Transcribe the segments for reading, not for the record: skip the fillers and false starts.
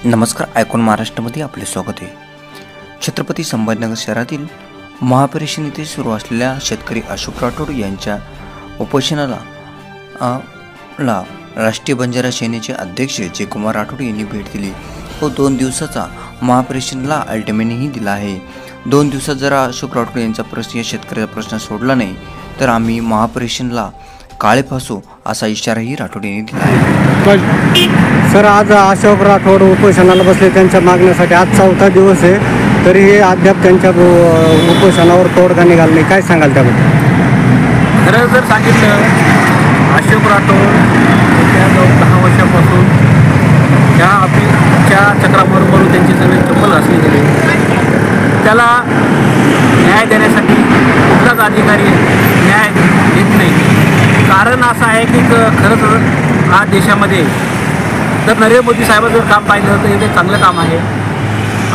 नमस्कार, ऐकून महाराष्ट्रामध्ये आपले स्वागत आहे। छत्रपती संभाजीनगर शहरातील महापरिषद येथे सुरू असलेल्या शेतकरी अशोक राठोड यांच्या उपोषणाला राष्ट्रीय बंजारा सेनेचे अध्यक्ष जयकुमार राठोड यांनी भेट दिली व 2 दिवसाचा महापरिषदेला अल्टिमेटमही दिला आहे। 2 दिवसात जर अशोक राठोड यांचा प्रश्न या शेतकऱ्याचा प्रश्न सोडला नाही तर आम्ही महापरिषदेला काळे फासू असा इशाराही राठोड यांनी दिला आहे। सर, आज अशोक राठोड उपोषणाला बसले त्यांच्या मागण्यासाठी। आज 4था दिवस आहे तरी हे अद्याप त्यांच्या उपोषणावर तोडगा निघाला नाही, काय सांगाल त्याबद्दल? खरं जर सांगितलं, अशोक राठोड त्या 10 वर्षापासून ह्या आपल्या चक्राबरोबर त्यांची सगळी चप्पल घासली गेली। त्याला न्याय देण्यासाठी कुठलाच अधिकारी न्याय देत नाही। कारण असं आहे की खरंच आज देशामध्ये जर नरेंद्र मोदी साहेबांचं जर काम पाहिलं तर ते चांगलं काम आहे।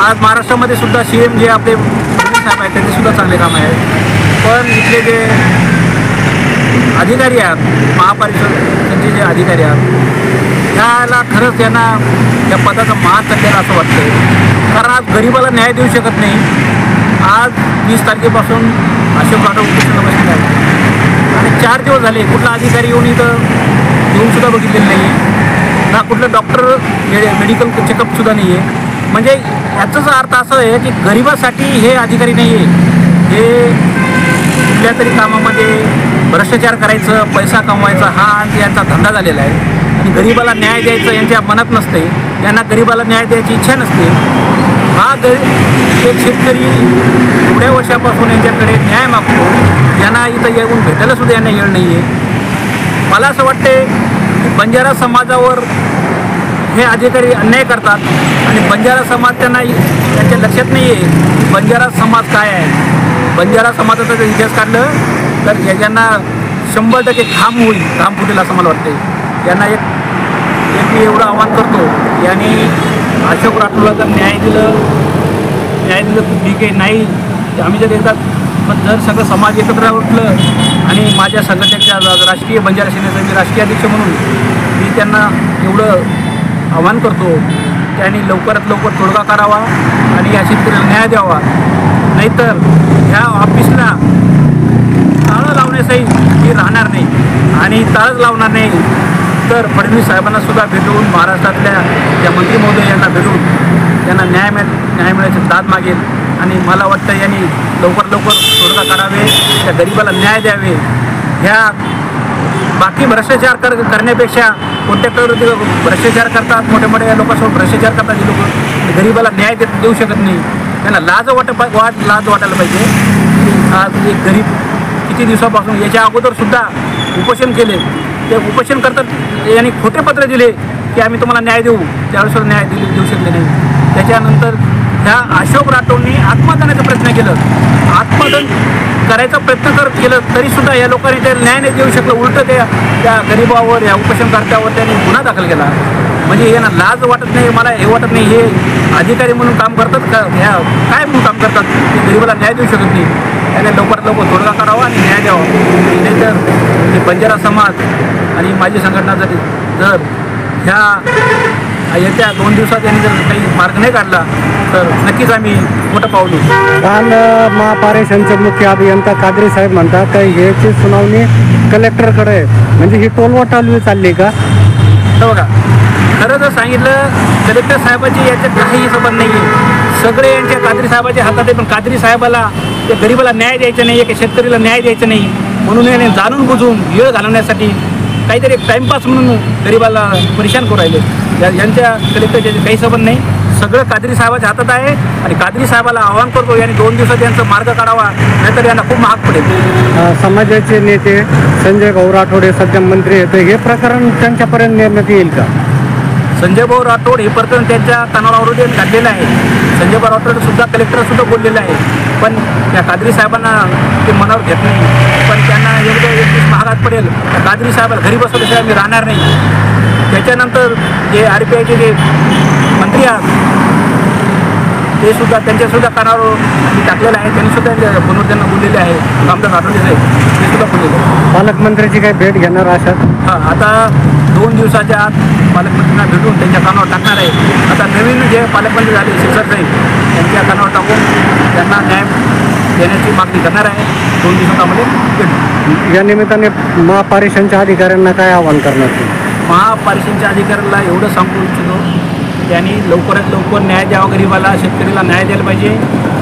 आज महाराष्ट्रामध्ये सुद्धा CM जे आपले मोदी साहेब आहेत त्यांचे सुद्धा चांगले काम आहे। पण इथले जे अधिकारी आहेत, महापरिषदेचे जे अधिकारी आहेत, त्याला खरंच त्यांना त्या पदाचा मान करण्याला असं वाटतं। कारण आज गरिबाला न्याय देऊ शकत नाही। आज 20 तारखेपासून अशोक राठोड उपोषणाला बसले आहेत आणि 4 दिवस झाले कुठला अधिकारी येऊन इथं येऊनसुद्धा बघितलेलं नाही आहे, ना कुठलं डॉक्टर मेडिकल चेकअपसुद्धा नाही आहे। म्हणजे याचाच अर्थ असं आहे की गरिबासाठी हे अधिकारी नाही आहे, हे कुठल्या तरी कामामध्ये भ्रष्टाचार करायचं, पैसा कमवायचा हा यांचा धंदा झालेला आहे आणि गरिबाला न्याय द्यायचं यांच्या मनात नसते। यांना गरिबाला न्याय द्यायची इच्छा नसते। हा एक शेतकरी एवढ्या वर्षापासून यांच्याकडे न्याय मागतो, यांना इथं येऊन भेटायला सुद्धा यांना येळ नाही आहे। मला असं वाटते की बंजारा समाजावर हे अधिकारी अन्याय करतात आणि बंजारा समाज त्यांच्या लक्षात नाही आहे की बंजारा समाज काय आहे। बंजारा समाजाचा जर इतिहास काढलं तर यांना 100% घाम होईल, घाम फुटेल असं मला वाटते। यांना एक मी एवढं आव्हान करतो, यांनी अशोक राठोडला जर न्याय दिलं ठीक आहे, नाही आम्ही जर एकदा पण जर सगळं समाज एकत्र उठलं आणि माझ्या संघटनेच्या राष्ट्रीय बंजारा सेनेचा मी राष्ट्रीय अध्यक्ष म्हणून मी त्यांना एवढं आव्हान करतो, त्यांनी लवकरात लवकर तोडगा काढावा आणि या शेतकऱ्याला न्याय द्यावा। नाहीतर ह्या ऑफिसला ताळं लावण्यासही मी राहणार नाही आणि ताळच लावणार नाही तर फडणवीस साहेबांना सुद्धा भेटून, महाराष्ट्रातल्या ज्या मंत्री महोदय यांना भेटून त्यांना न्याय मिळायची दाद मागेल आणि मला वाटतं यांनी लवकर तोडगा काढावे, त्या गरिबाला न्याय द्यावे। ह्या बाकी भ्रष्टाचार करण्यापेक्षा कोणत्याकडे भ्रष्टाचार करतात, मोठ्या लोकांसोबत भ्रष्टाचार करतात हे लोक, गरिबाला न्याय देऊ शकत नाही। त्यांना लाज वाटायला पाहिजे। आज एक गरीब किती दिवसापासून याच्या अगोदरसुद्धा उपोषण केले, ते उपोषण करतात यांनी खोटे पत्र दिले की आम्ही तुम्हाला न्याय देऊ, त्यावेळेस न्याय देऊ शकले नाही। त्याच्यानंतर ह्या अशोक राठोडनी आत्मदानाचा प्रयत्न केलं, आत्मदान करायचा प्रयत्न केलं तरीसुद्धा या लोकांनी त्याला न्याय नाही देऊ शकलं। उलटं त्या गरिबावर, या उपोषणकर्त्यावर त्यांनी गुन्हा दाखल केला। म्हणजे यांना लाज वाटत नाही, मला हे वाटत नाही हे अधिकारी म्हणून काम करतात का, ह्या काय म्हणून काम करतात, ते गरिबाला न्याय देऊ शकत नाही। त्याने लवकरात लवकर तोडगा काढावा आणि न्याय द्यावा। नाहीतर हे बंजारा समाज आणि माझी संघटना जर ह्या येत्या 2 दिवसात यांनी जर काही मार्ग नाही काढला तर नक्कीच आम्ही मोठं पाऊल उचलू। काल महापरिषदेचे मुख्य अभियंता कादरी साहेब म्हणतात की याची सुनावणी कलेक्टरकडे आहे, म्हणजे ही टोलवाटालवी चालली का? तर बघा, खरं जर सांगितलं कलेक्टर साहेबाची याच्यात काहीही संबंध नाही आहे, सगळे यांच्या कादरी साहेबाच्या हातात आहे। पण कादरी साहेबाला त्या गरिबाला न्याय द्यायचा नाही आहे, शेतकरीला न्याय द्यायचा नाही म्हणून याने जाणून बुजून वेळ घालवण्यासाठी काहीतरी एक टाईमपास म्हणून गरिबाला परेशान करू राहिले। यांच्या कलेक्टरचे काही संबंध नाही, सगळं कादरी साहेबाच्या हातात आहे आणि कादरी साहेबाला आवाहन करतो यांनी 2 दिवसात यांचा मार्ग काढावा, नाहीतर यांना खूप महाग पडेल। समाजाचे नेते संजय भाऊ राठोड हे सध्या मंत्री आहेत, हे प्रकरण त्यांच्यापर्यंत नेण्यात येईल का? संजय भाऊ राठोड हे प्रकरण त्यांच्या कानावर काढलेलं आहे। संजय भाऊ राठोड सुद्धा कलेक्टरसुद्धा बोललेलं आहे, पण त्या कादरी साहेबांना ते मनावर घेत नाही। पण त्यांना एवढं 21 महागात पडेल, त्या कादरी साहेबाला घरी बसवल्याशिवाय मी राहणार नाही। त्याच्यानंतर जे RPIचे जे मंत्री आहेत ते सुद्धा त्यांच्यासुद्धा कानावर टाकलेलं आहे, त्यांनी सुद्धा फोनवर त्यांना बोललेले आहे। आमदार राठोड साहेब ते सुद्धा बोललेले आहे। पालकमंत्र्याची काही भेट घेणार अशात? हां, आता 2 दिवसाच्या आत पालकमंत्र्यांना भेटून त्यांच्या कानावर टाकणार आहे. आता नवीन जे पालकमंत्री झाले शिरसाट साहेब त्यांच्या कानावर टाकून त्यांना न्याय देण्याची मागणी करणार आहे. 2 दिवसामध्ये भेटू. या निमित्ताने महापारेषणच्या अधिकाऱ्यांना काय आवाहन करणार तुम्ही? महापारेषणच्या अधिकाऱ्याला एवढं सांगू इच्छितो, त्यांनी लवकरात लवकर न्याय द्यावा गरिबाला, शेतकरीला न्याय द्यायला पाहिजे.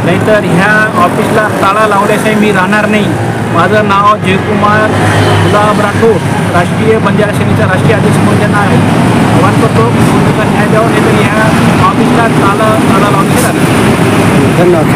नाहीतर ह्या ऑफिसला ताळा लावल्याशिवाय मी राहणार नाही. माझं नाव जयकुमार गुलाब राठोड, राष्ट्रीय बंजारा सेनेचा राष्ट्रीय अध्यक्ष म्हणून त्यांना आवाहन करतो. न्याय द्यावा, नाहीतर ह्या ऑफिसला ताळा लावण्याची राहणार. धन्यवाद.